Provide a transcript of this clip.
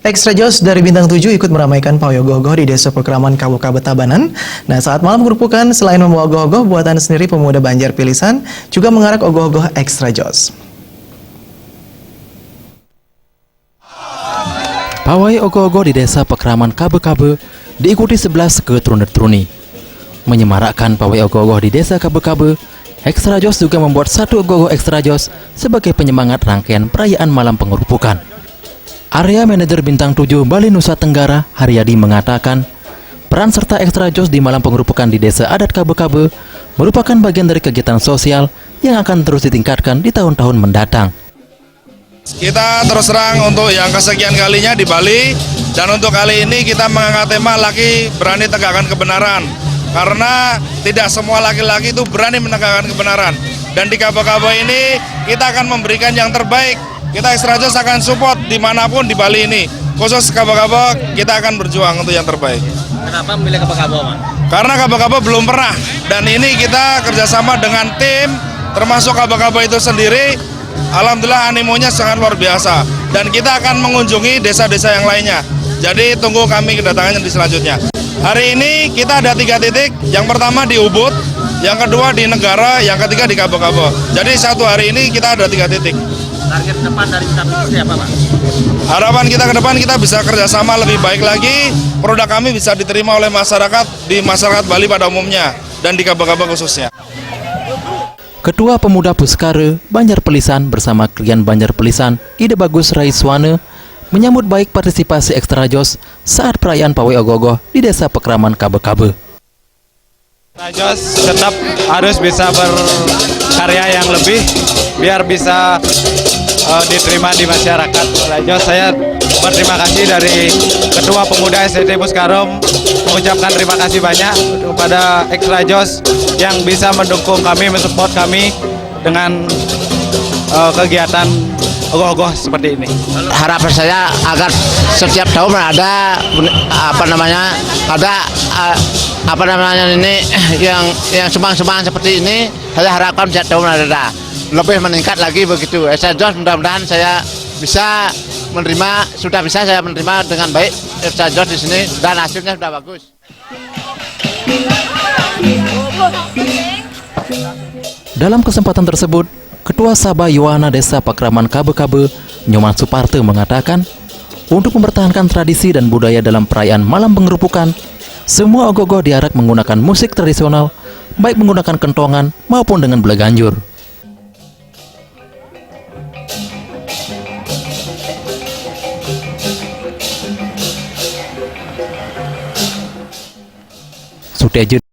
Ekstra Jos dari Bintang 7 ikut meramaikan pawai ogoh-ogoh di Desa Pekraman Kabupaten Tabanan. Nah, saat malam pengerupukan, selain membawa ogoh-ogoh buatan sendiri pemuda Banjar Pilisan, juga mengarak ogoh-ogoh Ekstra Jos. Pawai ogoh-ogoh di Desa Pekraman Kabe-Kabe diikuti 11 keturunan-turuni. Menyemarakkan pawai ogoh-ogoh di Desa Kabe-Kabe, Ekstra Jos juga membuat satu ogoh-ogoh Ekstra Jos sebagai penyemangat rangkaian perayaan malam pengerupukan. Area Manajer Bintang 7 Bali Nusa Tenggara, Haryadi mengatakan, peran serta Ekstra Jos di malam pengerupukan di Desa Adat Kabe-Kabe merupakan bagian dari kegiatan sosial yang akan terus ditingkatkan di tahun-tahun mendatang. Kita terus terang untuk yang kesekian kalinya di Bali, dan untuk kali ini kita mengangkat tema laki berani tegakkan kebenaran, karena tidak semua laki-laki itu berani menegakkan kebenaran. Dan di Kabe-Kabe ini kita akan memberikan yang terbaik. Kita Ekstra Jos akan support dimanapun di Bali ini, khusus Kabe-Kabe kita akan berjuang untuk yang terbaik. Kenapa memilih Kabe-Kabe, Mas? Karena Kabe-Kabe belum pernah, dan ini kita kerjasama dengan tim, termasuk Kabe-Kabe itu sendiri. Alhamdulillah animonya sangat luar biasa, dan kita akan mengunjungi desa-desa yang lainnya. Jadi tunggu kami kedatangannya di selanjutnya. Hari ini kita ada 3 titik, yang pertama di Ubud, yang kedua di Negara, yang ketiga di Kabe-Kabe. Jadi satu hari ini kita ada 3 titik. Target depan dari kita bisnis apa, Pak? Harapan kita ke depan kita bisa kerjasama lebih baik lagi, produk kami bisa diterima oleh masyarakat di masyarakat Bali pada umumnya, dan di Kabe-Kabe khususnya. Ketua Pemuda Puskare Banjar Pelisan bersama klien Banjar Pelisan, Ide Bagus Raiswane, menyambut baik partisipasi Ekstra Jos saat perayaan pawai ogoh-ogoh di Desa Pekraman Kabe-Kabe. Ekstra Jos tetap harus bisa berkarya yang lebih biar bisa diterima di masyarakat. Ekstra Jos, saya berterima kasih dari Ketua Pemuda SDT Puskarom, mengucapkan terima kasih banyak kepada Ekstra Jos yang bisa mendukung kami, mensupport kami dengan kegiatan ogoh-ogoh seperti ini. Harapan saya agar setiap tahun ada ini yang sumang-sumang seperti ini. Saya harapkan setiap tahun ada lebih meningkat lagi begitu. Ekstra Jos mudah-mudahan saya bisa saya menerima dengan baik Ekstra Jos di sini, dan hasilnya sudah bagus. Dalam kesempatan tersebut, Ketua Sabah Yohana Desa Pekraman Kabe-Kabe, Nyoman Suparte mengatakan, untuk mempertahankan tradisi dan budaya dalam perayaan malam pengerupukan, semua ogoh-ogoh diarak menggunakan musik tradisional, baik menggunakan kentongan maupun dengan belaganjur. Sutejo